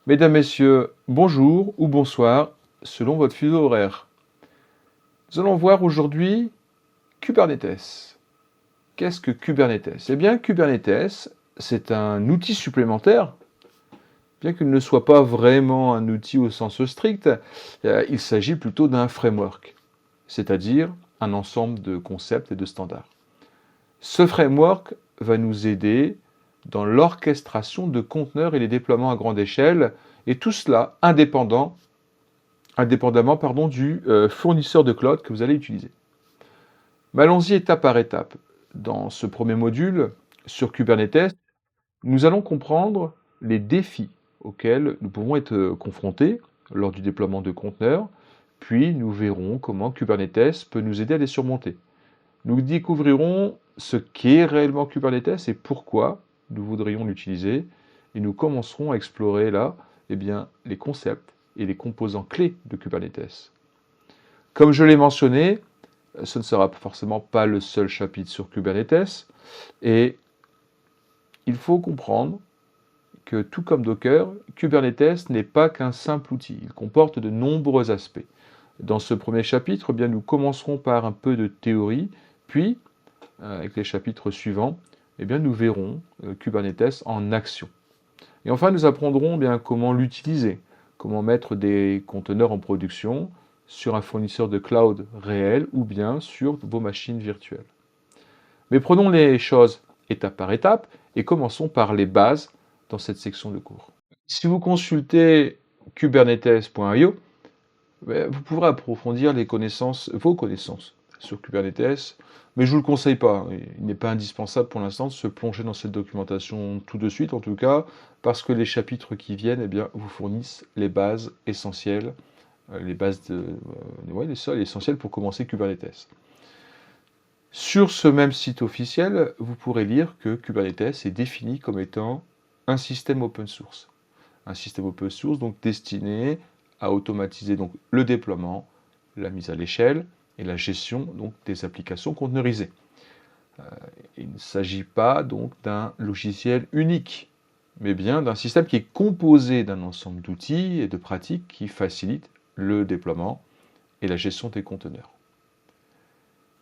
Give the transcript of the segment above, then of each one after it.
Mesdames, Messieurs, bonjour ou bonsoir, selon votre fuseau horaire. Nous allons voir aujourd'hui Kubernetes. Qu'est-ce que Kubernetes? Eh bien, Kubernetes, c'est un outil supplémentaire, bien qu'il ne soit pas vraiment un outil au sens strict, il s'agit plutôt d'un framework, c'est-à-dire un ensemble de concepts et de standards. Ce framework va nous aider dans l'orchestration de conteneurs et les déploiements à grande échelle, et tout cela indépendamment du fournisseur de cloud que vous allez utiliser. Mais allons-y étape par étape. Dans ce premier module sur Kubernetes, nous allons comprendre les défis auxquels nous pouvons être confrontés lors du déploiement de conteneurs, puis nous verrons comment Kubernetes peut nous aider à les surmonter. Nous découvrirons ce qu'est réellement Kubernetes et pourquoi nous voudrions l'utiliser, et nous commencerons à explorer là les concepts et les composants clés de Kubernetes. Comme je l'ai mentionné, ce ne sera forcément pas le seul chapitre sur Kubernetes, et il faut comprendre que tout comme Docker, Kubernetes n'est pas qu'un simple outil, il comporte de nombreux aspects. Dans ce premier chapitre, nous commencerons par un peu de théorie, puis, avec les chapitres suivants, nous verrons Kubernetes en action. Et enfin, nous apprendrons comment l'utiliser, comment mettre des conteneurs en production sur un fournisseur de cloud réel ou bien sur vos machines virtuelles. Mais prenons les choses étape par étape et commençons par les bases dans cette section de cours. Si vous consultez kubernetes.io, vous pourrez approfondir vos connaissances sur Kubernetes, mais je ne vous le conseille pas. Il n'est pas indispensable pour l'instant de se plonger dans cette documentation tout de suite, en tout cas, parce que les chapitres qui viennent vous fournissent les bases essentielles, les seules essentielles pour commencer Kubernetes. Sur ce même site officiel, vous pourrez lire que Kubernetes est défini comme étant un système open source. Un système open source donc destiné à automatiser le déploiement, la mise à l'échelle et la gestion des applications conteneurisées. Il ne s'agit pas donc d'un logiciel unique, mais bien d'un système qui est composé d'un ensemble d'outils et de pratiques qui facilitent le déploiement et la gestion des conteneurs.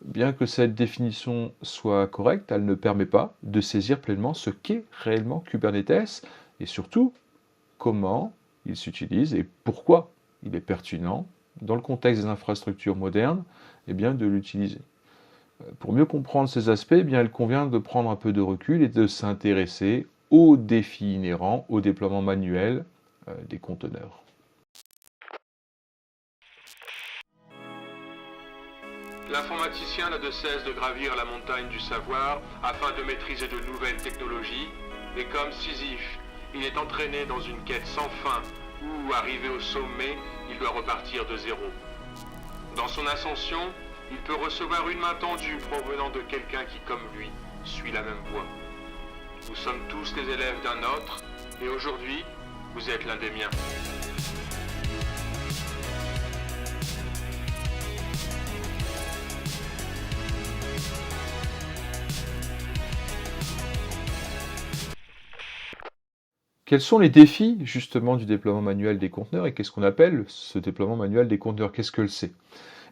Bien que cette définition soit correcte, elle ne permet pas de saisir pleinement ce qu'est réellement Kubernetes et surtout comment il s'utilise et pourquoi il est pertinent dans le contexte des infrastructures modernes de l'utiliser. Pour mieux comprendre ces aspects, il convient de prendre un peu de recul et de s'intéresser aux défis inhérents au déploiement manuel des conteneurs. L'informaticien n'a de cesse de gravir la montagne du savoir afin de maîtriser de nouvelles technologies, et comme Sisyphe, il est entraîné dans une quête sans fin où, arrivé au sommet, il doit repartir de zéro. Dans son ascension, il peut recevoir une main tendue provenant de quelqu'un qui, comme lui, suit la même voie. Nous sommes tous les élèves d'un autre, et aujourd'hui, vous êtes l'un des miens. Quels sont les défis justement du déploiement manuel des conteneurs et qu'est-ce qu'on appelle ce déploiement manuel des conteneurs? Qu'est-ce que c'est?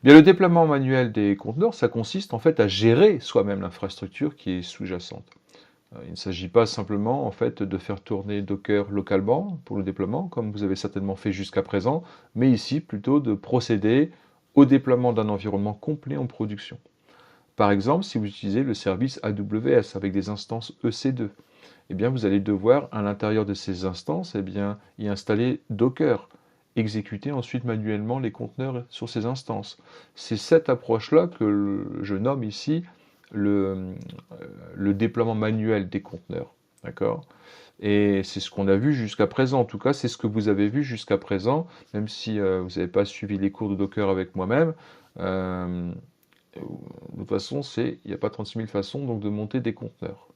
Le déploiement manuel des conteneurs, ça consiste en fait à gérer soi-même l'infrastructure qui est sous-jacente. Il ne s'agit pas simplement en fait de faire tourner Docker localement pour le déploiement, comme vous avez certainement fait jusqu'à présent, mais ici plutôt de procéder au déploiement d'un environnement complet en production. Par exemple, si vous utilisez le service AWS avec des instances EC2, vous allez devoir, à l'intérieur de ces instances, y installer Docker, exécuter ensuite manuellement les conteneurs sur ces instances. C'est cette approche-là que je nomme ici le déploiement manuel des conteneurs. D'accord? Et c'est ce qu'on a vu jusqu'à présent. En tout cas, c'est ce que vous avez vu jusqu'à présent, même si vous n'avez pas suivi les cours de Docker avec moi-même. De toute façon, il n'y a pas 36 000 façons donc, de monter des conteneurs.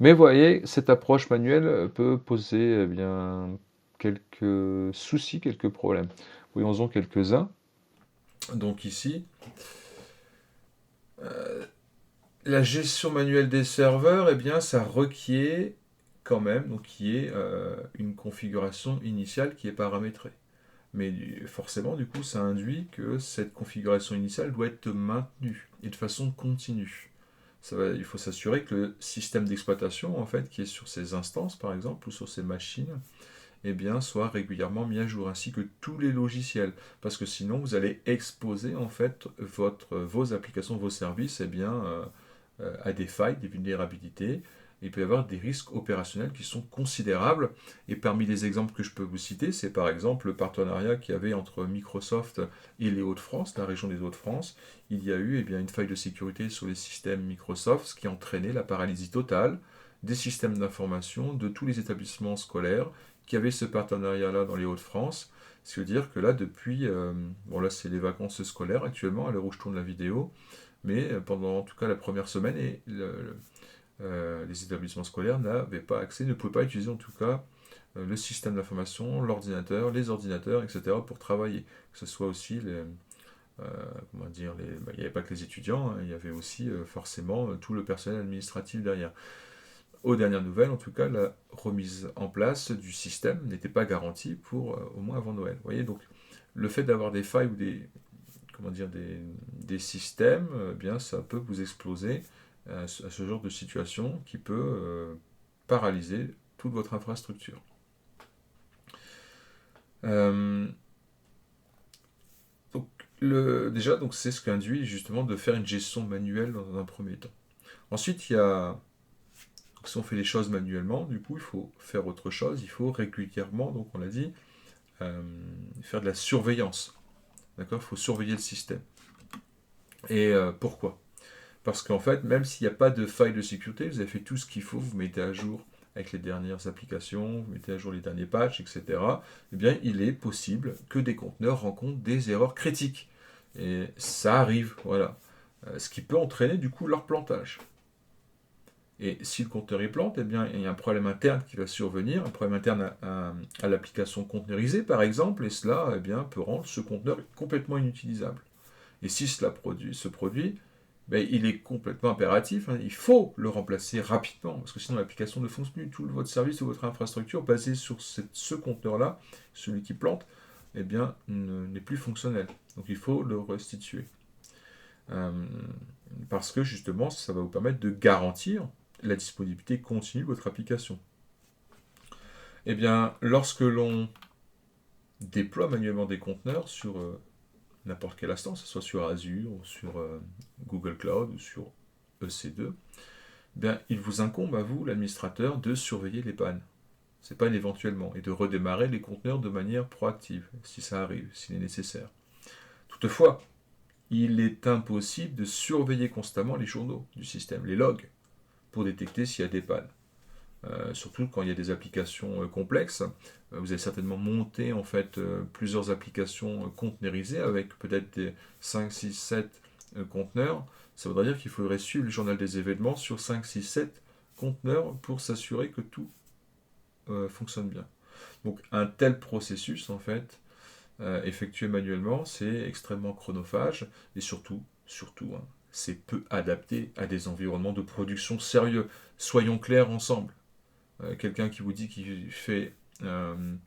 Mais vous voyez, cette approche manuelle peut poser quelques soucis, quelques problèmes. Voyons-en quelques-uns. Donc ici, la gestion manuelle des serveurs, ça requiert quand même donc, qu'il y ait une configuration initiale qui est paramétrée. Mais forcément, du coup, ça induit que cette configuration initiale doit être maintenue et de façon continue. Il faut s'assurer que le système d'exploitation, en fait, qui est sur ces instances, par exemple, ou sur ces machines, eh bien, soit régulièrement mis à jour, ainsi que tous les logiciels. Parce que sinon, vous allez exposer, en fait, vos applications, vos services, eh bien, à des failles, des vulnérabilités. Il peut y avoir des risques opérationnels qui sont considérables. Et parmi les exemples que je peux vous citer, c'est par exemple le partenariat qu'il y avait entre Microsoft et les Hauts-de-France, la région des Hauts-de-France. Il y a eu une faille de sécurité sur les systèmes Microsoft, ce qui a entraîné la paralysie totale des systèmes d'information de tous les établissements scolaires qui avaient ce partenariat-là dans les Hauts-de-France. Ce qui veut dire que là, depuis, bon là c'est les vacances scolaires actuellement, à l'heure où je tourne la vidéo, mais pendant en tout cas la première semaine, les établissements scolaires n'avaient pas accès, ne pouvaient pas utiliser en tout cas le système d'information, l'ordinateur, les ordinateurs, etc. pour travailler. Que ce soit aussi comment dire, il n'y avait pas que les étudiants, hein, il y avait aussi forcément tout le personnel administratif derrière. Aux dernières nouvelles, en tout cas, la remise en place du système n'était pas garantie pour au moins avant Noël. Vous voyez, donc le fait d'avoir des failles ou des systèmes, bien ça peut vous exploser à ce genre de situation qui peut paralyser toute votre infrastructure. Déjà, donc c'est ce qu'induit justement de faire une gestion manuelle dans un premier temps. Ensuite, il y a si on fait les choses manuellement, du coup, il faut faire autre chose. Il faut régulièrement, donc on l'a dit, faire de la surveillance. D'accord ? Il faut surveiller le système. Et pourquoi ? Parce qu'en fait, même s'il n'y a pas de faille de sécurité, vous avez fait tout ce qu'il faut, vous mettez à jour avec les dernières applications, vous mettez à jour les derniers patchs, etc. Eh bien, il est possible que des conteneurs rencontrent des erreurs critiques. Et ça arrive, voilà. Ce qui peut entraîner du coup leur plantage. Et si le conteneur est plante, eh bien, il y a un problème interne qui va survenir, un problème interne à l'application conteneurisée, par exemple, et cela eh bien, peut rendre ce conteneur complètement inutilisable. Et si cela se produit, ben, il est complètement impératif, hein, il faut le remplacer rapidement, parce que sinon l'application ne fonctionne plus. Tout votre service ou votre infrastructure basée sur ce conteneur-là, celui qui plante, eh bien, n'est plus fonctionnel. Donc il faut le restituer. Parce que justement, ça va vous permettre de garantir la disponibilité continue de votre application. Eh bien, lorsque l'on déploie manuellement des conteneurs sur n'importe quelle instance, que ce soit sur Azure, sur Google Cloud ou sur EC2, eh bien, il vous incombe à vous, l'administrateur, de surveiller les pannes. Ces pannes éventuellement, et de redémarrer les conteneurs de manière proactive, si ça arrive, s'il est nécessaire. Toutefois, il est impossible de surveiller constamment les journaux du système, les logs, pour détecter s'il y a des pannes. Surtout quand il y a des applications complexes. Vous avez certainement monté en fait plusieurs applications conteneurisées avec peut-être des 5, 6, 7 conteneurs. Ça voudrait dire qu'il faudrait suivre le journal des événements sur 5, 6, 7 conteneurs pour s'assurer que tout fonctionne bien. Donc un tel processus en fait effectué manuellement, c'est extrêmement chronophage et surtout hein, c'est peu adapté à des environnements de production sérieux. Soyons clairs ensemble. Quelqu'un qui vous dit qu'il fait de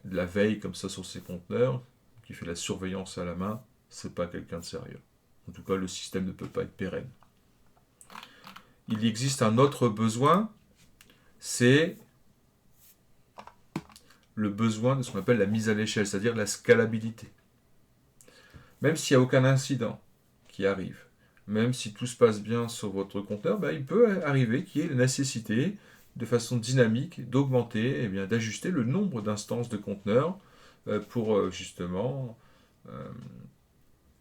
la veille comme ça sur ses conteneurs, qui fait de la surveillance à la main, c'est pas quelqu'un de sérieux. En tout cas, le système ne peut pas être pérenne. Il existe un autre besoin, c'est le besoin de ce qu'on appelle la mise à l'échelle, c'est-à-dire la scalabilité. Même s'il n'y a aucun incident qui arrive, même si tout se passe bien sur votre conteneur, ben, il peut arriver qu'il y ait la nécessité, de façon dynamique, d'augmenter, d'ajuster le nombre d'instances de conteneurs pour justement,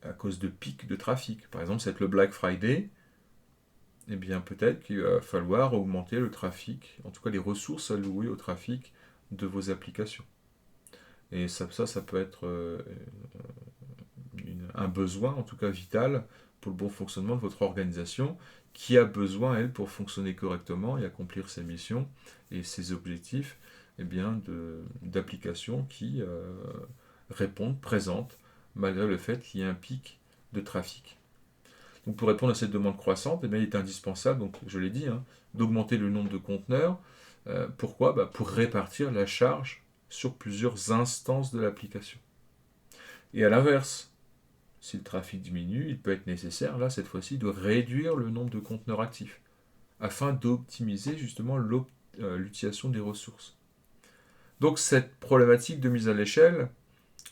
à cause de pics de trafic. Par exemple, c'est le Black Friday, eh bien peut-être qu'il va falloir augmenter le trafic, en tout cas les ressources allouées au trafic de vos applications. Et ça peut être un besoin, en tout cas vital, pour le bon fonctionnement de votre organisation, qui a besoin, elle, pour fonctionner correctement et accomplir ses missions et ses objectifs, eh bien, d'applications qui répondent, présentent, malgré le fait qu'il y ait un pic de trafic. Donc pour répondre à cette demande croissante, eh bien, il est indispensable, donc je l'ai dit, hein, d'augmenter le nombre de conteneurs. Pourquoi ? Pour répartir la charge sur plusieurs instances de l'application. Et à l'inverse, si le trafic diminue, il peut être nécessaire, là, cette fois-ci, de réduire le nombre de conteneurs actifs, afin d'optimiser justement l'utilisation des ressources. Donc cette problématique de mise à l'échelle,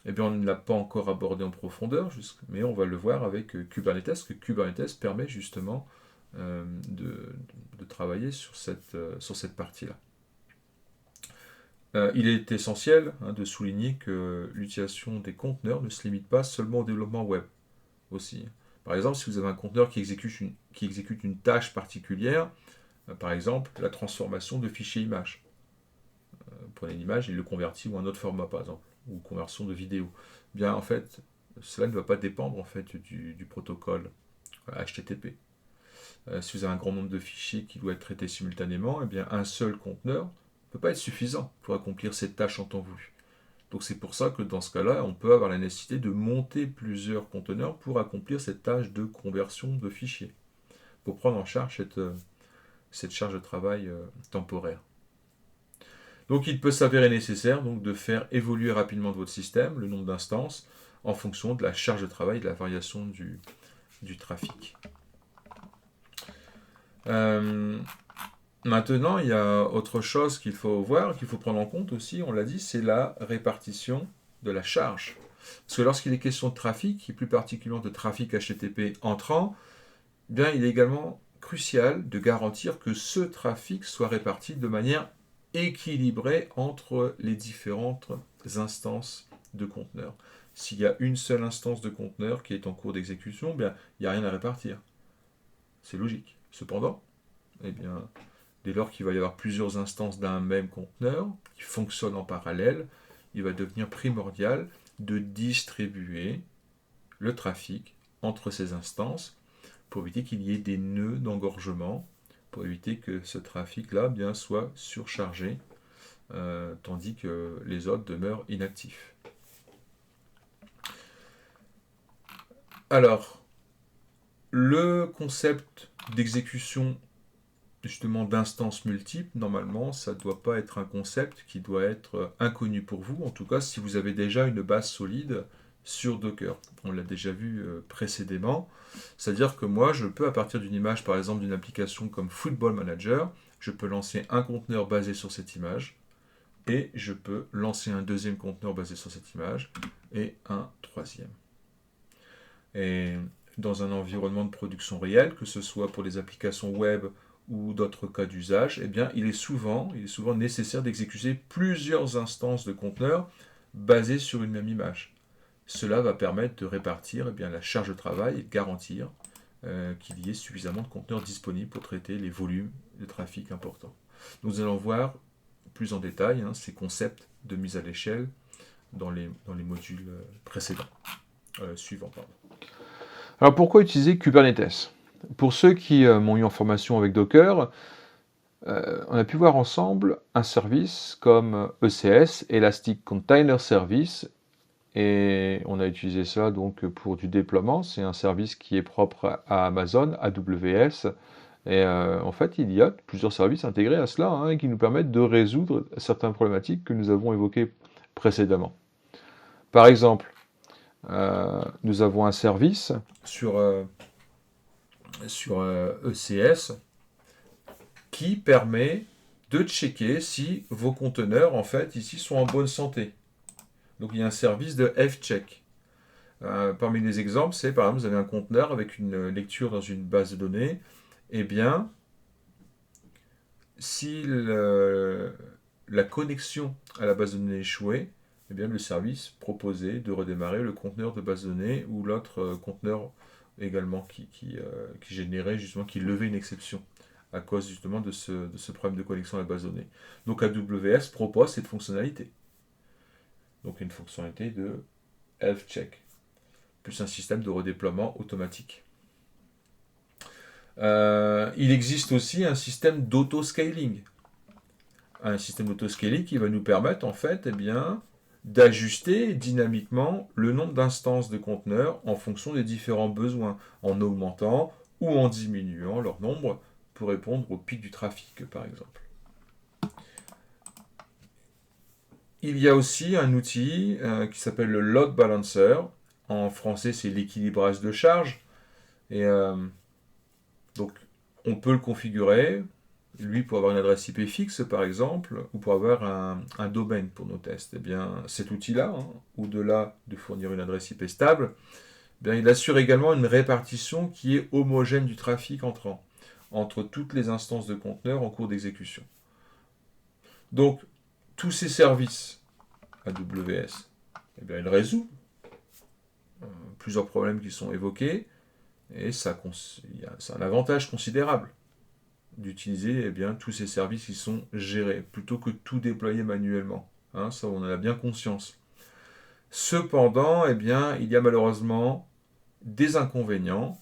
eh bien, on ne l'a pas encore abordée en profondeur, mais on va le voir avec Kubernetes, que Kubernetes permet justement de travailler sur cette partie-là. Il est essentiel de souligner que l'utilisation des conteneurs ne se limite pas seulement au développement web aussi. Par exemple, si vous avez un conteneur qui exécute une tâche particulière, par exemple la transformation de fichiers images. Vous prenez une image et le convertit ou un autre format par exemple, ou conversion de vidéo. Bien en fait, cela ne va pas dépendre en fait du protocole HTTP. Si vous avez un grand nombre de fichiers qui doivent être traités simultanément, eh bien un seul conteneur ne peut pas être suffisant pour accomplir cette tâche en temps voulu. Donc c'est pour ça que dans ce cas-là, on peut avoir la nécessité de monter plusieurs conteneurs pour accomplir cette tâche de conversion de fichiers, pour prendre en charge cette charge de travail temporaire. Donc il peut s'avérer nécessaire donc, de faire évoluer rapidement votre système le nombre d'instances en fonction de la charge de travail et de la variation du trafic. Maintenant, il y a autre chose qu'il faut voir, qu'il faut prendre en compte aussi, on l'a dit, c'est la répartition de la charge. Parce que lorsqu'il est question de trafic, et plus particulièrement de trafic HTTP entrant, bien, il est également crucial de garantir que ce trafic soit réparti de manière équilibrée entre les différentes instances de conteneurs. S'il y a une seule instance de conteneur qui est en cours d'exécution, bien, il n'y a rien à répartir. C'est logique. Cependant, eh bien, dès lors qu'il va y avoir plusieurs instances d'un même conteneur qui fonctionnent en parallèle, il va devenir primordial de distribuer le trafic entre ces instances pour éviter qu'il y ait des nœuds d'engorgement, pour éviter que ce trafic-là bien soit surchargé, tandis que les autres demeurent inactifs. Alors, le concept d'exécution justement d'instances multiples, normalement, ça ne doit pas être un concept qui doit être inconnu pour vous, en tout cas si vous avez déjà une base solide sur Docker. On l'a déjà vu précédemment, c'est-à-dire que moi, je peux, à partir d'une image, par exemple d'une application comme Football Manager, je peux lancer un conteneur basé sur cette image, et je peux lancer un deuxième conteneur basé sur cette image, et un troisième. Et dans un environnement de production réel, que ce soit pour les applications web ou d'autres cas d'usage, eh bien, il est souvent nécessaire d'exécuter plusieurs instances de conteneurs basées sur une même image. Cela va permettre de répartir eh bien, la charge de travail et de garantir qu'il y ait suffisamment de conteneurs disponibles pour traiter les volumes de trafic importants. Nous allons voir plus en détail ces concepts de mise à l'échelle dans les modules précédents, suivants. Pardon. Alors pourquoi utiliser Kubernetes ? Pour ceux qui m'ont eu en formation avec Docker, on a pu voir ensemble un service comme ECS, Elastic Container Service, et on a utilisé ça donc pour du déploiement. C'est un service qui est propre à Amazon, AWS, et en fait il y a plusieurs services intégrés à cela qui nous permettent de résoudre certaines problématiques que nous avons évoquées précédemment. Par exemple, nous avons un service sur ECS qui permet de checker si vos conteneurs en fait ici sont en bonne santé. Donc il y a un service de F-check. Parmi les exemples, c'est par exemple vous avez un conteneur avec une lecture dans une base de données. Eh bien, si la connexion à la base de données est échouée, eh bien le service proposait de redémarrer le conteneur de base de données ou l'autre conteneur également qui générait justement, qui levait une exception à cause justement de ce problème de connexion à la base de données. Donc AWS propose cette fonctionnalité. Donc une fonctionnalité de health check, plus un système de redéploiement automatique. Il existe aussi un système d'auto-scaling. Un système d'auto-scaling qui va nous permettre en fait eh bien, d'ajuster dynamiquement le nombre d'instances de conteneurs en fonction des différents besoins, en augmentant ou en diminuant leur nombre pour répondre aux pics du trafic, par exemple. Il y a aussi un outil qui s'appelle le load balancer. En français, c'est l'équilibrage de charge. Et donc, on peut le configurer, lui, pour avoir une adresse IP fixe, par exemple, ou pour avoir un domaine pour nos tests. Eh bien, cet outil-là, au-delà de fournir une adresse IP stable, eh bien, il assure également une répartition qui est homogène du trafic entrant entre toutes les instances de conteneurs en cours d'exécution. Donc, tous ces services AWS, eh bien, il résout plusieurs problèmes qui sont évoqués, et c'est un avantage considérable d'utiliser eh bien, tous ces services qui sont gérés, plutôt que tout déployer manuellement. Ça, on en a bien conscience. Cependant, eh bien, il y a malheureusement des inconvénients,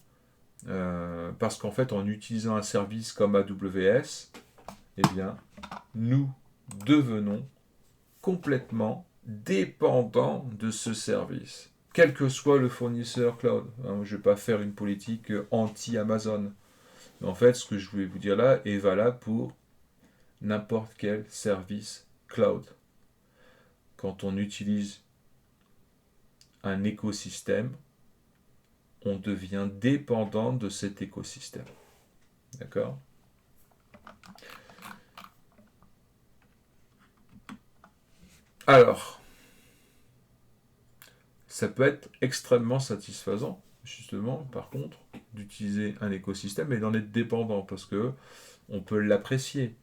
parce qu'en fait, en utilisant un service comme AWS, eh bien, nous devenons complètement dépendants de ce service, quel que soit le fournisseur cloud. Je ne vais pas faire une politique anti-Amazon. Mais en fait, ce que je voulais vous dire là est valable pour n'importe quel service cloud. Quand on utilise un écosystème, on devient dépendant de cet écosystème. D'accord ? Alors, ça peut être extrêmement satisfaisant, justement, par contre, d'utiliser un écosystème et d'en être dépendant, parce que on peut l'apprécier.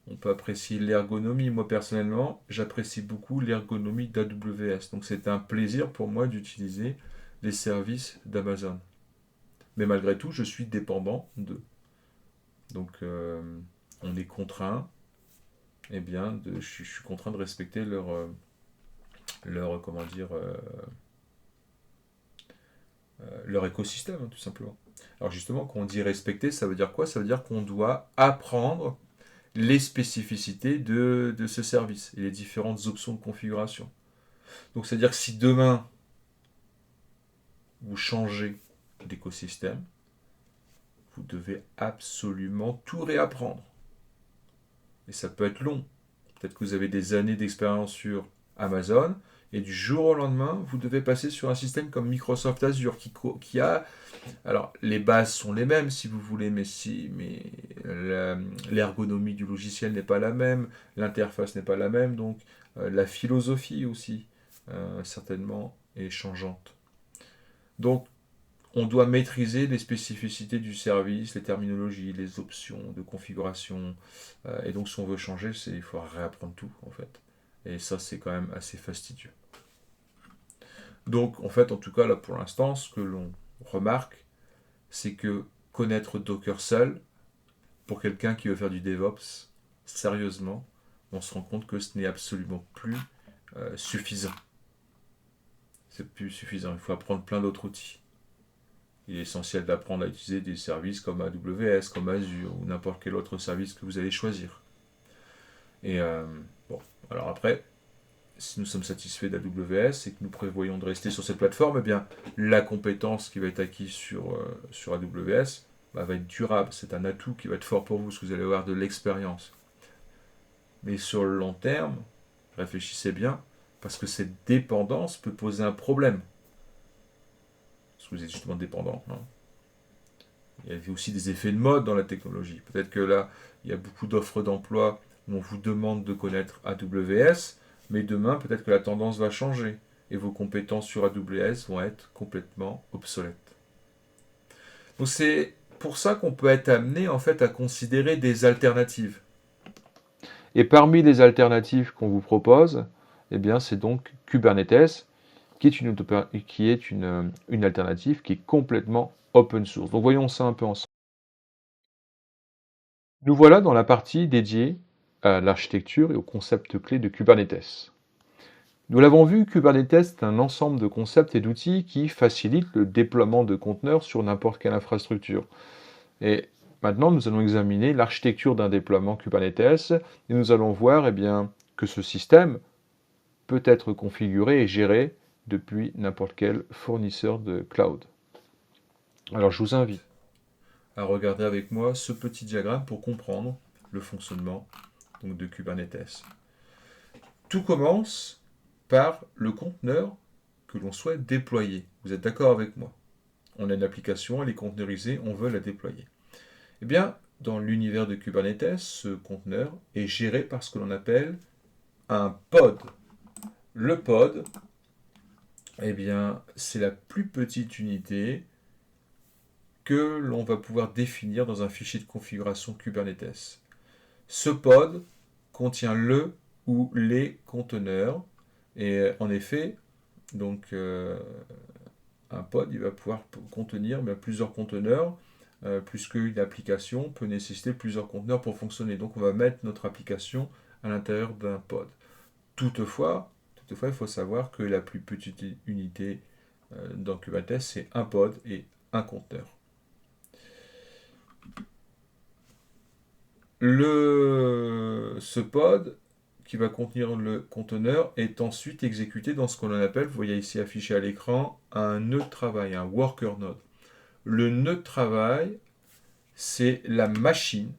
On peut apprécier l'ergonomie. Moi, personnellement, j'apprécie beaucoup l'ergonomie d'AWS. Donc, c'est un plaisir pour moi d'utiliser les services d'Amazon. Mais malgré tout, je suis dépendant d'eux. Donc, on est contraint, eh bien, je suis contraint de respecter leur écosystème, tout simplement. Alors justement, quand on dit respecter, ça veut dire quoi ? Ça veut dire qu'on doit apprendre les spécificités de ce service et les différentes options de configuration. Donc, c'est-à-dire que si demain, vous changez d'écosystème, vous devez absolument tout réapprendre. Et ça peut être long. Peut-être que vous avez des années d'expérience sur Amazon, et du jour au lendemain, vous devez passer sur un système comme Microsoft Azure, qui a... Alors, les bases sont les mêmes, si vous voulez, mais l'ergonomie du logiciel n'est pas la même, l'interface n'est pas la même, donc la philosophie aussi, certainement, est changeante. Donc, on doit maîtriser les spécificités du service, les terminologies, les options de configuration. Et donc, si on veut changer, il faut réapprendre tout, en fait. Et ça, c'est quand même assez fastidieux. Donc, en fait, en tout cas, là, pour l'instant, ce que l'on remarque, c'est que connaître Docker seul, pour quelqu'un qui veut faire du DevOps, sérieusement, on se rend compte que ce n'est absolument plus suffisant. C'est plus suffisant. Il faut apprendre plein d'autres outils. Il est essentiel d'apprendre à utiliser des services comme AWS, comme Azure, ou n'importe quel autre service que vous allez choisir. Et bon, alors après, si nous sommes satisfaits d'AWS et que nous prévoyons de rester sur cette plateforme, eh bien, la compétence qui va être acquise sur AWS va être durable. C'est un atout qui va être fort pour vous, parce que vous allez avoir de l'expérience. Mais sur le long terme, réfléchissez bien, parce que cette dépendance peut poser un problème. Parce que vous êtes justement dépendant. Il y a aussi des effets de mode dans la technologie. Peut-être que là, il y a beaucoup d'offres d'emploi où on vous demande de connaître AWS, mais demain, peut-être que la tendance va changer et vos compétences sur AWS vont être complètement obsolètes. Donc c'est pour ça qu'on peut être amené en fait à considérer des alternatives. Et parmi les alternatives qu'on vous propose, eh bien, c'est donc Kubernetes, qui est une alternative qui est complètement open source. Donc voyons ça un peu ensemble. Nous voilà dans la partie dédiée à l'architecture et aux concepts clés de Kubernetes. Nous l'avons vu, Kubernetes est un ensemble de concepts et d'outils qui facilitent le déploiement de conteneurs sur n'importe quelle infrastructure. Et maintenant, nous allons examiner l'architecture d'un déploiement Kubernetes et nous allons voir que ce système peut être configuré et géré depuis n'importe quel fournisseur de cloud. Alors, je vous invite. à regarder avec moi ce petit diagramme pour comprendre le fonctionnement donc, de Kubernetes. Tout commence par le conteneur que l'on souhaite déployer. Vous êtes d'accord avec moi? On a une application, elle est conteneurisée, on veut la déployer. Eh bien, dans l'univers de Kubernetes, ce conteneur est géré par ce que l'on appelle un pod. Le pod, eh bien, c'est la plus petite unité que l'on va pouvoir définir dans un fichier de configuration Kubernetes. Ce pod contient le ou les conteneurs, et en effet, donc un pod, il va pouvoir contenir plusieurs conteneurs, puisqu'une application peut nécessiter plusieurs conteneurs pour fonctionner. Donc on va mettre notre application à l'intérieur d'un pod. Toutefois, il faut savoir que la plus petite unité dans Kubernetes, c'est un pod et un conteneur. Ce pod qui va contenir le conteneur est ensuite exécuté dans ce qu'on appelle, vous voyez ici affiché à l'écran, un nœud de travail, un worker node. Le nœud de travail, c'est la machine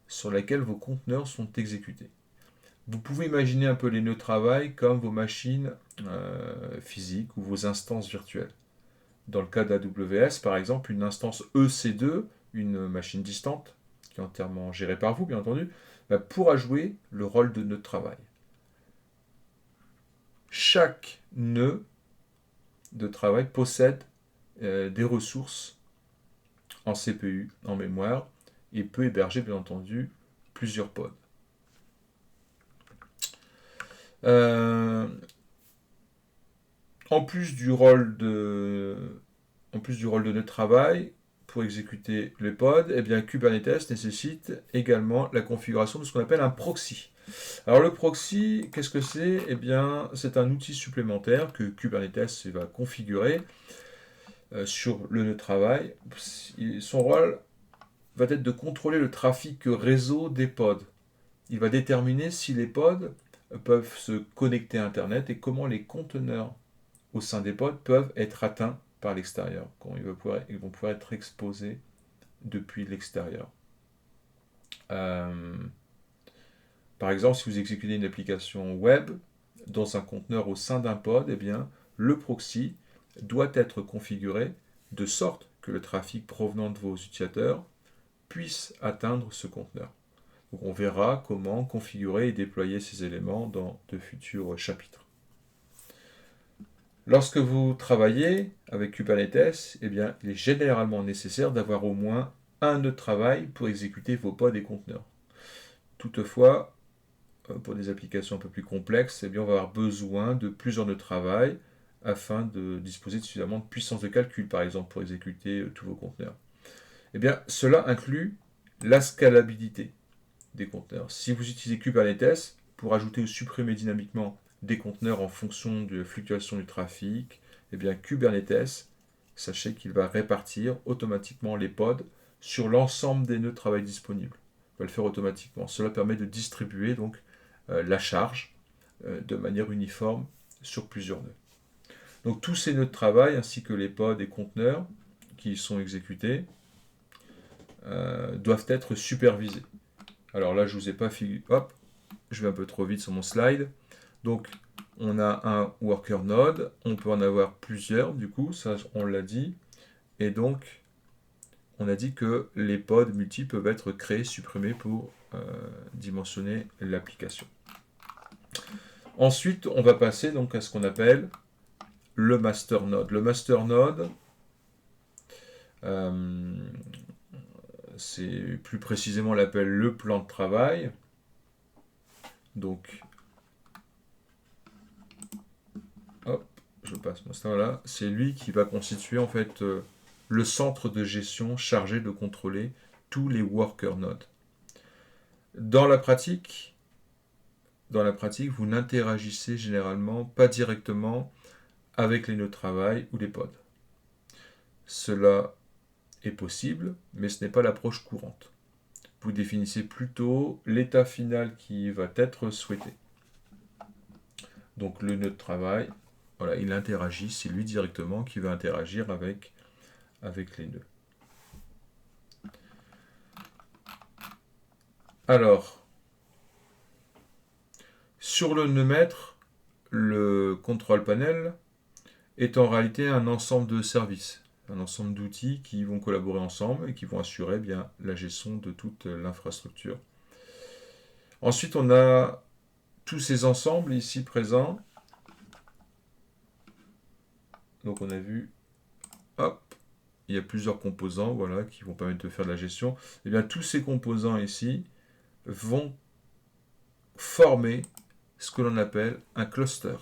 sur laquelle vos conteneurs sont exécutés. Vous pouvez imaginer un peu les nœuds de travail comme vos machines physiques ou vos instances virtuelles. Dans le cas d'AWS, par exemple, une instance EC2, une machine distante, qui est entièrement gérée par vous, bien entendu, pourra jouer le rôle de nœud de travail. Chaque nœud de travail possède des ressources en CPU, en mémoire, et peut héberger, bien entendu, plusieurs pods. En plus du rôle de nœud de travail, pour exécuter les pods, eh bien, Kubernetes nécessite également la configuration de ce qu'on appelle un proxy. Alors le proxy, qu'est-ce que c'est? Eh bien, c'est un outil supplémentaire que Kubernetes va configurer sur le nœud de travail. Son rôle va être de contrôler le trafic réseau des pods. Il va déterminer si les pods peuvent se connecter à Internet et comment les conteneurs au sein des pods peuvent être atteints par l'extérieur, quand ils vont pouvoir être exposés depuis l'extérieur. Par exemple, si vous exécutez une application web dans un conteneur au sein d'un pod, eh bien, le proxy doit être configuré de sorte que le trafic provenant de vos utilisateurs puisse atteindre ce conteneur. Donc on verra comment configurer et déployer ces éléments dans de futurs chapitres. Lorsque vous travaillez avec Kubernetes, eh bien, il est généralement nécessaire d'avoir au moins un nœud de travail pour exécuter vos pods et conteneurs. Toutefois, pour des applications un peu plus complexes, eh bien, on va avoir besoin de plusieurs nœuds de travail afin de disposer de suffisamment de puissance de calcul, par exemple, pour exécuter tous vos conteneurs. Eh bien, cela inclut la scalabilité des conteneurs. Si vous utilisez Kubernetes pour ajouter ou supprimer dynamiquement des conteneurs en fonction de fluctuations du trafic, eh bien Kubernetes, sachez qu'il va répartir automatiquement les pods sur l'ensemble des nœuds de travail disponibles. Il va le faire automatiquement. Cela permet de distribuer donc la charge de manière uniforme sur plusieurs nœuds. Donc tous ces nœuds de travail ainsi que les pods et conteneurs qui sont exécutés doivent être supervisés. Alors là, je ne vous ai pas figuré. Hop, je vais un peu trop vite sur mon slide. Donc, on a un worker node, on peut en avoir plusieurs, du coup, ça on l'a dit. Et donc, on a dit que les pods multiples peuvent être créés, supprimés pour dimensionner l'application. Ensuite, on va passer donc à ce qu'on appelle le master node. Le master node, c'est plus précisément, on l'appelle le plan de travail. Donc, hop, je passe mon là. C'est lui qui va constituer en fait le centre de gestion chargé de contrôler tous les worker nodes. Dans la pratique, vous n'interagissez généralement pas directement avec les nœuds de travail ou les pods. Cela est possible, mais ce n'est pas l'approche courante. Vous définissez plutôt l'état final qui va être souhaité. Donc le nœud de travail, voilà, il interagit, c'est lui directement qui va interagir avec les nœuds. Alors, sur le nœud maître, le control panel est en réalité un ensemble de services, un ensemble d'outils qui vont collaborer ensemble et qui vont assurer bien la gestion de toute l'infrastructure. Ensuite, on a tous ces ensembles ici présents. Donc on a vu, hop, il y a plusieurs composants, voilà, qui vont permettre de faire de la gestion. Et bien tous ces composants ici vont former ce que l'on appelle un cluster.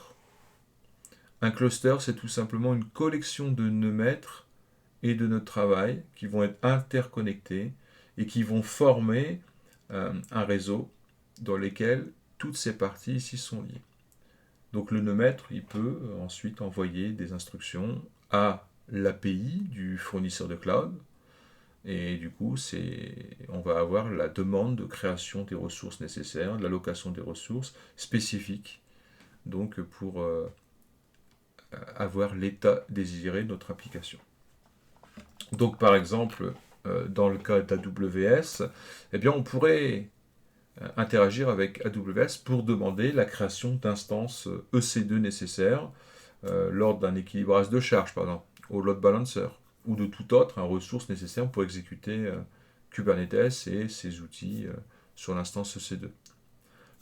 Un cluster, c'est tout simplement une collection de nœuds maîtres et de nœuds de travail qui vont être interconnectés et qui vont former un réseau dans lequel toutes ces parties ici sont liées. Donc le nœud maître, il peut ensuite envoyer des instructions à l'API du fournisseur de cloud. Et du coup, on va avoir la demande de création des ressources nécessaires, de l'allocation des ressources spécifiques, donc pour avoir l'état désiré de notre application. Donc par exemple, dans le cas d'AWS, eh bien, on pourrait interagir avec AWS pour demander la création d'instances EC2 nécessaires lors d'un équilibrage de charge, par exemple, au load balancer, ou de toute autre ressource nécessaire pour exécuter Kubernetes et ses outils sur l'instance EC2.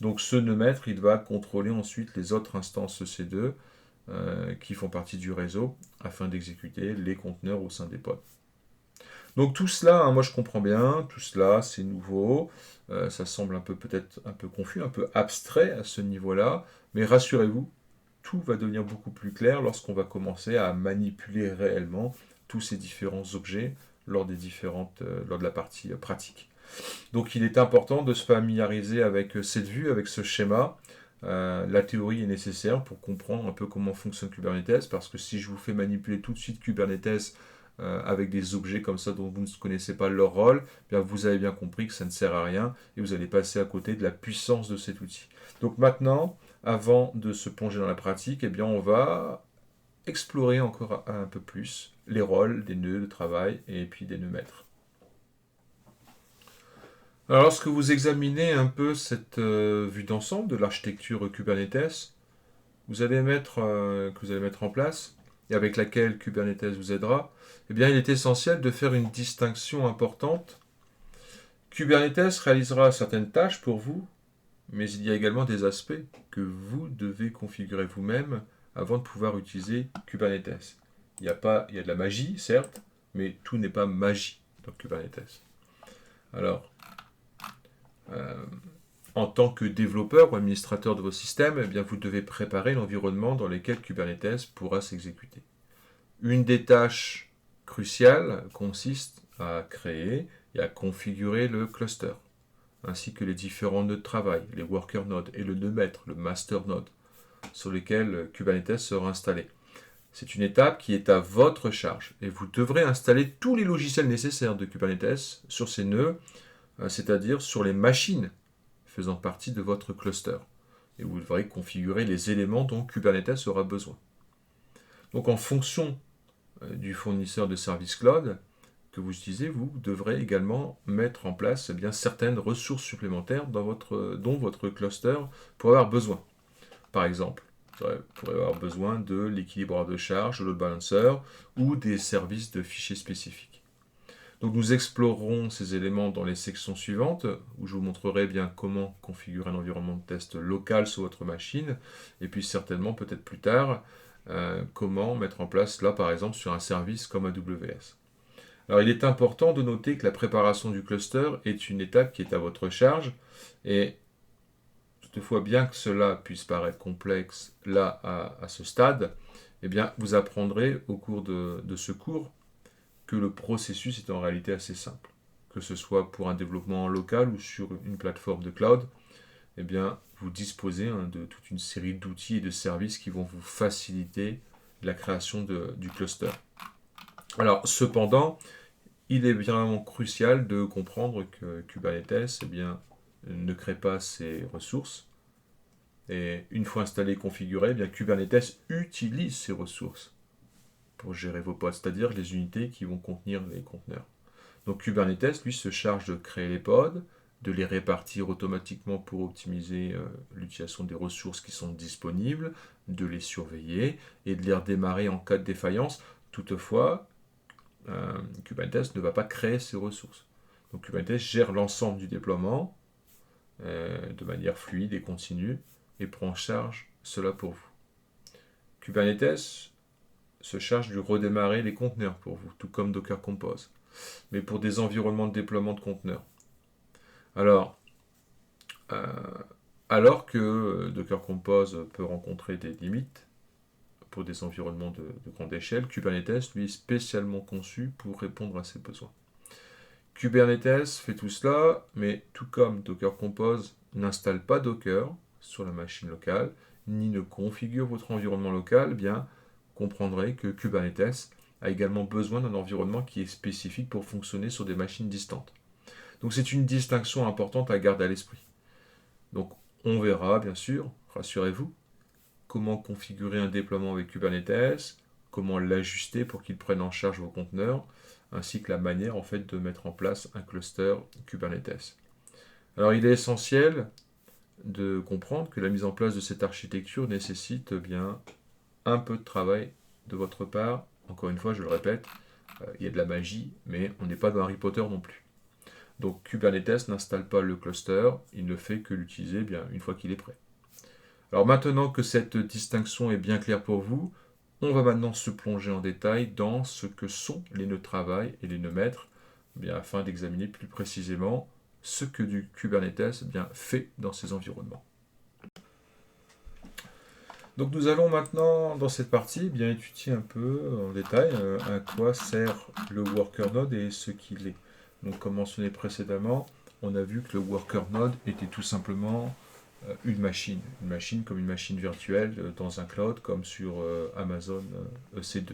Donc ce nœud maître, il va contrôler ensuite les autres instances EC2 qui font partie du réseau afin d'exécuter les conteneurs au sein des pods. Donc tout cela, moi je comprends bien, tout cela c'est nouveau, ça semble peut-être un peu confus, un peu abstrait à ce niveau-là, mais rassurez-vous, tout va devenir beaucoup plus clair lorsqu'on va commencer à manipuler réellement tous ces différents objets lors de la partie pratique. Donc il est important de se familiariser avec cette vue, avec ce schéma. La théorie est nécessaire pour comprendre un peu comment fonctionne Kubernetes, parce que si je vous fais manipuler tout de suite Kubernetes avec des objets comme ça dont vous ne connaissez pas leur rôle, bien vous avez bien compris que ça ne sert à rien et vous allez passer à côté de la puissance de cet outil. Donc maintenant, avant de se plonger dans la pratique, eh bien on va explorer encore un peu plus les rôles des nœuds de travail et puis des nœuds maîtres. Alors lorsque vous examinez un peu cette vue d'ensemble de l'architecture Kubernetes, vous allez mettre en place et avec laquelle Kubernetes vous aidera, eh bien il est essentiel de faire une distinction importante. Kubernetes réalisera certaines tâches pour vous, mais il y a également des aspects que vous devez configurer vous-même avant de pouvoir utiliser Kubernetes. Il y a de la magie, certes, mais tout n'est pas magie dans Kubernetes. Alors, en tant que développeur ou administrateur de vos systèmes, eh bien, vous devez préparer l'environnement dans lequel Kubernetes pourra s'exécuter. Une des tâches cruciales consiste à créer et à configurer le cluster, ainsi que les différents nœuds de travail, les worker nodes et le nœud maître, le master node, sur lesquels Kubernetes sera installé. C'est une étape qui est à votre charge et vous devrez installer tous les logiciels nécessaires de Kubernetes sur ces nœuds, c'est-à-dire sur les machines faisant partie de votre cluster. Et vous devrez configurer les éléments dont Kubernetes aura besoin. Donc en fonction du fournisseur de services cloud que vous utilisez, vous devrez également mettre en place certaines ressources supplémentaires dont votre cluster pourrait avoir besoin. Par exemple, vous pourrez avoir besoin de l'équilibreur de charge, le load balancer ou des services de fichiers spécifiques. Donc nous explorerons ces éléments dans les sections suivantes, où je vous montrerai bien comment configurer un environnement de test local sur votre machine, et puis certainement peut-être plus tard, comment mettre en place cela par exemple sur un service comme AWS. Alors il est important de noter que la préparation du cluster est une étape qui est à votre charge, et toutefois, bien que cela puisse paraître complexe là à ce stade, eh bien, vous apprendrez au cours de ce cours que le processus est en réalité assez simple. Que ce soit pour un développement local ou sur une plateforme de cloud, eh bien, vous disposez de toute une série d'outils et de services qui vont vous faciliter la création du cluster. Alors, cependant, il est vraiment crucial de comprendre que Kubernetes, eh bien, ne crée pas ses ressources. Et une fois installé et configuré, eh bien, Kubernetes utilise ces ressources pour gérer vos pods, c'est-à-dire les unités qui vont contenir les conteneurs. Donc Kubernetes, lui, se charge de créer les pods, de les répartir automatiquement pour optimiser l'utilisation des ressources qui sont disponibles, de les surveiller et de les redémarrer en cas de défaillance. Toutefois, Kubernetes ne va pas créer ces ressources. Donc Kubernetes gère l'ensemble du déploiement de manière fluide et continue et prend en charge cela pour vous. Kubernetes se charge de redémarrer les conteneurs pour vous, tout comme Docker Compose, mais pour des environnements de déploiement de conteneurs. Alors que Docker Compose peut rencontrer des limites pour des environnements de grande échelle, Kubernetes, lui, est spécialement conçu pour répondre à ces besoins. Kubernetes fait tout cela, mais tout comme Docker Compose n'installe pas Docker sur la machine locale, ni ne configure votre environnement local, eh bien, vous comprendrez que Kubernetes a également besoin d'un environnement qui est spécifique pour fonctionner sur des machines distantes. Donc c'est une distinction importante à garder à l'esprit. Donc on verra, bien sûr, rassurez-vous, comment configurer un déploiement avec Kubernetes, comment l'ajuster pour qu'il prenne en charge vos conteneurs, ainsi que la manière en fait de mettre en place un cluster Kubernetes. Alors il est essentiel de comprendre que la mise en place de cette architecture nécessite bien un peu de travail de votre part. Encore une fois, je le répète, il y a de la magie, mais on n'est pas dans Harry Potter non plus. Donc Kubernetes n'installe pas le cluster, il ne fait que l'utiliser bien une fois qu'il est prêt. Alors maintenant que cette distinction est bien claire pour vous, on va maintenant se plonger en détail dans ce que sont les nœuds de travail et les nœuds maîtres, bien, afin d'examiner plus précisément ce que du Kubernetes bien, fait dans ces environnements. Donc nous allons maintenant, dans cette partie, bien étudier un peu en détail à quoi sert le worker node et ce qu'il est. Donc comme mentionné précédemment, on a vu que le worker node était tout simplement une machine comme une machine virtuelle dans un cloud comme sur Amazon EC2.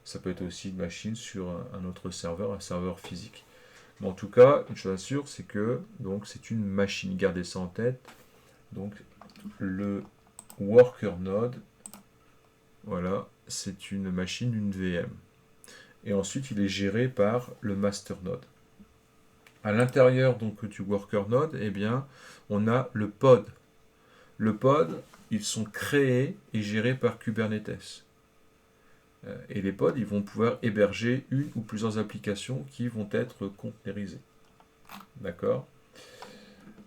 Ça peut être aussi une machine sur un autre serveur, un serveur physique. Mais en tout cas, une chose sûre, c'est que c'est une machine. Gardez ça en tête. Donc le worker node, voilà, c'est une machine, une VM. Et ensuite, il est géré par le master node. À l'intérieur donc du worker node, eh bien, on a le pod. Le pod, ils sont créés et gérés par Kubernetes. Et les pods, ils vont pouvoir héberger une ou plusieurs applications qui vont être containerisées. D'accord ?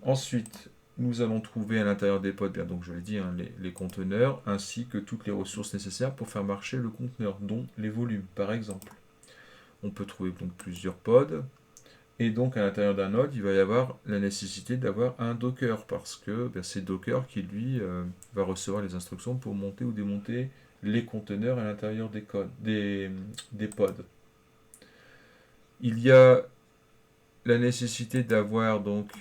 Ensuite, nous allons trouver à l'intérieur des pods, bien, donc je l'ai dit, hein, les conteneurs, ainsi que toutes les ressources nécessaires pour faire marcher le conteneur, dont les volumes, par exemple. On peut trouver donc plusieurs pods. Et donc, à l'intérieur d'un node, il va y avoir la nécessité d'avoir un Docker, parce que c'est Docker qui, lui, va recevoir les instructions pour monter ou démonter les conteneurs à l'intérieur des pods. Il y a la nécessité d'avoir donc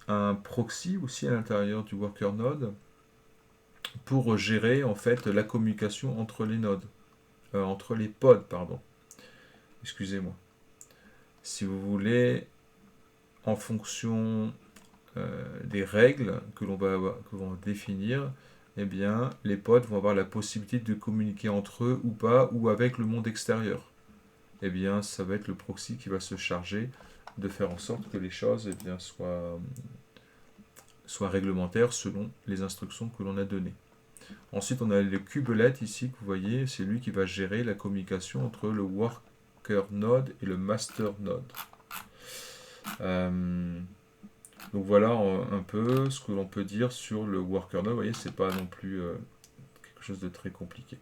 un proxy aussi à l'intérieur du worker node pour gérer en fait la communication entre les nodes, entre les pods, pardon. Excusez-moi. Si vous voulez, en fonction des règles que l'on va définir, eh bien, les pods vont avoir la possibilité de communiquer entre eux ou pas, ou avec le monde extérieur. Eh bien, ça va être le proxy qui va se charger de faire en sorte que les choses soient réglementaires selon les instructions que l'on a données. Ensuite, on a le kubelet ici, que vous voyez, c'est lui qui va gérer la communication entre le worker node et le master node. Donc voilà un peu ce que l'on peut dire sur le worker node. Vous voyez, c'est pas non plus quelque chose de très compliqué.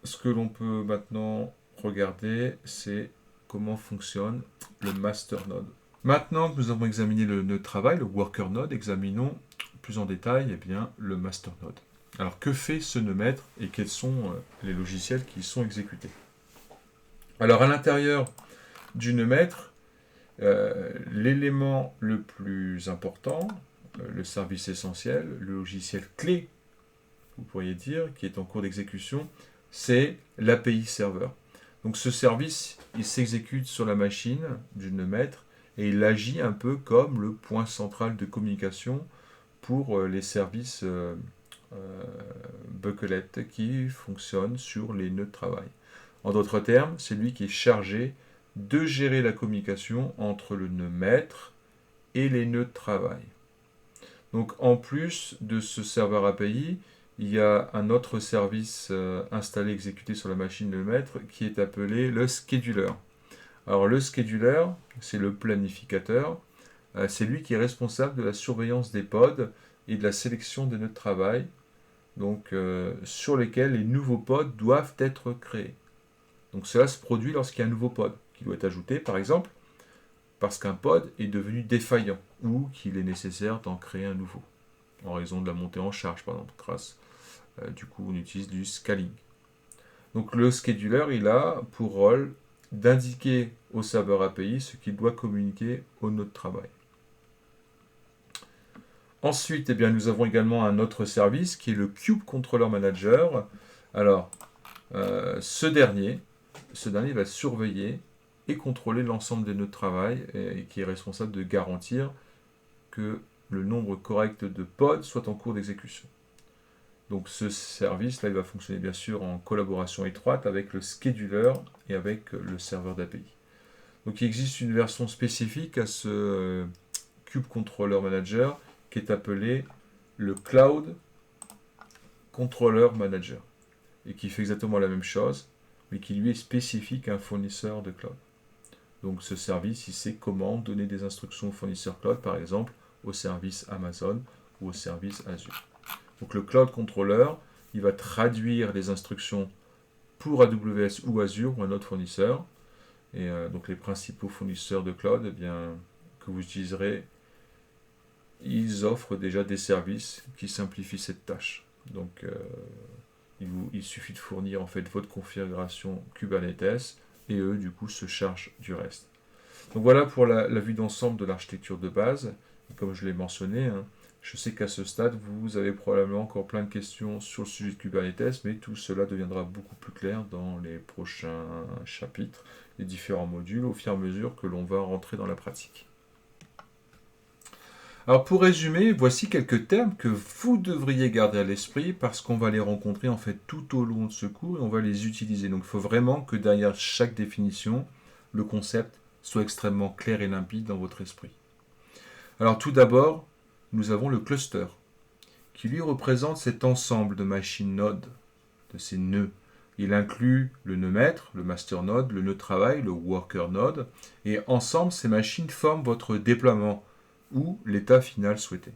Ce que l'on peut maintenant regarder, c'est comment fonctionne le master node. Maintenant que nous avons examiné le nœud de travail, le worker node, examinons plus en détail le master node. Alors que fait ce nœud maître et quels sont les logiciels qui y sont exécutés? Alors à l'intérieur du nœud maître, l'élément le plus important, le service essentiel, le logiciel clé, vous pourriez dire, qui est en cours d'exécution, c'est l'API serveur. Donc ce service, il s'exécute sur la machine du nœud maître et il agit un peu comme le point central de communication pour les services Buckelet qui fonctionnent sur les nœuds de travail. En d'autres termes, c'est lui qui est chargé de gérer la communication entre le nœud maître et les nœuds de travail. Donc en plus de ce serveur API, il y a un autre service installé, exécuté sur la machine de maître qui est appelé le scheduler. Alors le scheduler, c'est le planificateur, c'est lui qui est responsable de la surveillance des pods et de la sélection des nœuds de travail, donc sur lesquels les nouveaux pods doivent être créés. Donc cela se produit lorsqu'il y a un nouveau pod qui doit être ajouté, par exemple, parce qu'un pod est devenu défaillant ou qu'il est nécessaire d'en créer un nouveau, en raison de la montée en charge, par exemple, grâce, du coup, on utilise du scaling. Donc le scheduler, il a pour rôle d'indiquer au serveur API ce qu'il doit communiquer au nœud de travail. Ensuite, eh bien, nous avons également un autre service qui est le Cube Controller Manager. Alors, ce dernier va surveiller et contrôler l'ensemble des nœuds de travail et qui est responsable de garantir que le nombre correct de pods soit en cours d'exécution. Donc ce service-là, il va fonctionner bien sûr en collaboration étroite avec le scheduler et avec le serveur d'API. Donc il existe une version spécifique à ce Cube Controller Manager qui est appelé le Cloud Controller Manager et qui fait exactement la même chose, mais qui lui est spécifique à un fournisseur de cloud. Donc ce service, il sait comment donner des instructions au fournisseur cloud, par exemple au service Amazon ou au service Azure. Donc le Cloud Controller, il va traduire les instructions pour AWS ou Azure ou un autre fournisseur. Et donc les principaux fournisseurs de cloud, eh bien, que vous utiliserez, ils offrent déjà des services qui simplifient cette tâche. Donc il suffit de fournir en fait votre configuration Kubernetes et eux du coup se chargent du reste. Donc voilà pour la vue d'ensemble de l'architecture de base. Et comme je l'ai mentionné, je sais qu'à ce stade, vous avez probablement encore plein de questions sur le sujet de Kubernetes, mais tout cela deviendra beaucoup plus clair dans les prochains chapitres, les différents modules, au fur et à mesure que l'on va rentrer dans la pratique. Alors pour résumer, voici quelques termes que vous devriez garder à l'esprit parce qu'on va les rencontrer en fait tout au long de ce cours et on va les utiliser. Donc il faut vraiment que derrière chaque définition, le concept soit extrêmement clair et limpide dans votre esprit. Alors tout d'abord, nous avons le cluster, qui lui représente cet ensemble de machines nodes, de ces nœuds. Il inclut le nœud maître, le master node, le nœud de travail, le worker node, et ensemble, ces machines forment votre déploiement ou l'état final souhaité.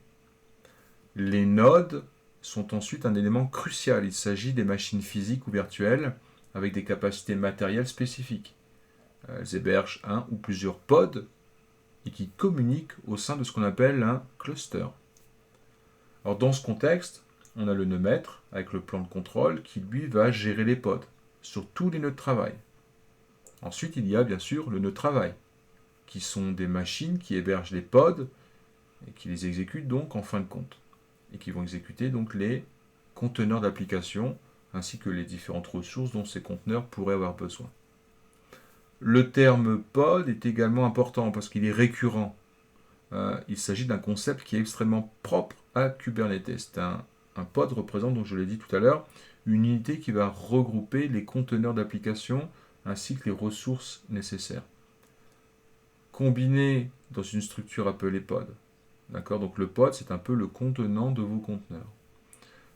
Les nodes sont ensuite un élément crucial. Il s'agit des machines physiques ou virtuelles avec des capacités matérielles spécifiques. Elles hébergent un ou plusieurs pods et qui communiquent au sein de ce qu'on appelle un cluster. Alors dans ce contexte, on a le nœud maître avec le plan de contrôle qui lui va gérer les pods sur tous les nœuds de travail. Ensuite, il y a bien sûr le nœud de travail qui sont des machines qui hébergent les pods et qui les exécutent donc en fin de compte et qui vont exécuter donc les conteneurs d'application ainsi que les différentes ressources dont ces conteneurs pourraient avoir besoin. Le terme pod est également important parce qu'il est récurrent. Il s'agit d'un concept qui est extrêmement propre à Kubernetes. Un pod représente, donc je l'ai dit tout à l'heure, une unité qui va regrouper les conteneurs d'application ainsi que les ressources nécessaires, combinées dans une structure appelée pod. D'accord ? Donc le pod, c'est un peu le contenant de vos conteneurs.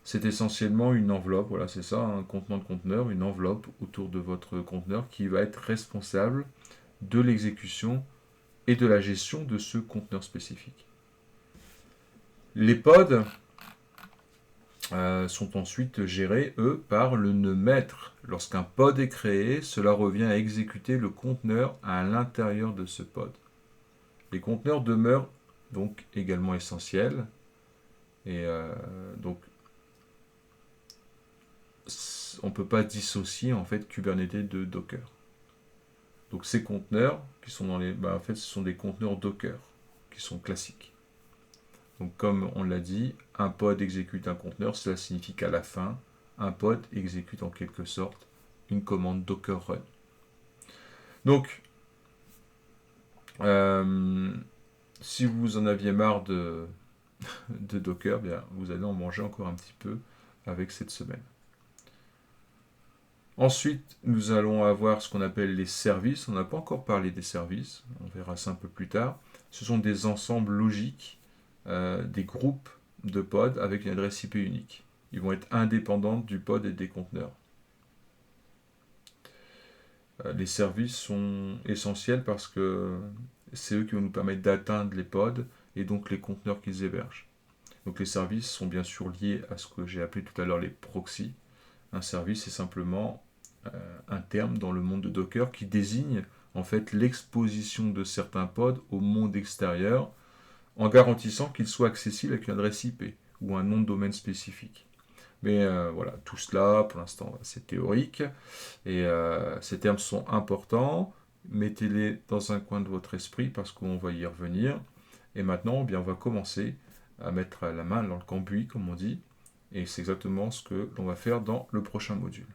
C'est essentiellement une enveloppe, voilà, c'est ça, un contenant de conteneur, une enveloppe autour de votre conteneur qui va être responsable de l'exécution et de la gestion de ce conteneur spécifique. Les pods sont ensuite gérés, eux, par le nœud maître. Lorsqu'un pod est créé, cela revient à exécuter le conteneur à l'intérieur de ce pod. Les conteneurs demeurent donc également essentiels et donc on ne peut pas dissocier en fait Kubernetes de Docker. Donc ces conteneurs qui sont dans les, en fait, ce sont des conteneurs Docker qui sont classiques. Donc comme on l'a dit, un pod exécute un conteneur, cela signifie qu'à la fin, un pod exécute en quelque sorte une commande Docker run. Donc, si vous en aviez marre de Docker, bien, vous allez en manger encore un petit peu avec cette semaine. Ensuite, nous allons avoir ce qu'on appelle les services. On n'a pas encore parlé des services, on verra ça un peu plus tard. Ce sont des ensembles logiques, des groupes de pods avec une adresse IP unique. Ils vont être indépendants du pod et des conteneurs. Les services sont essentiels parce que c'est eux qui vont nous permettre d'atteindre les pods et donc les conteneurs qu'ils hébergent. Donc les services sont bien sûr liés à ce que j'ai appelé tout à l'heure les proxys. Un service, c'est simplement un terme dans le monde de Docker qui désigne en fait l'exposition de certains pods au monde extérieur en garantissant qu'ils soient accessibles avec une adresse IP ou un nom de domaine spécifique. Mais voilà, tout cela, pour l'instant, c'est théorique. Et ces termes sont importants. Mettez-les dans un coin de votre esprit parce qu'on va y revenir. Et maintenant, eh bien, on va commencer à mettre la main dans le cambouis, comme on dit. Et c'est exactement ce que l'on va faire dans le prochain module.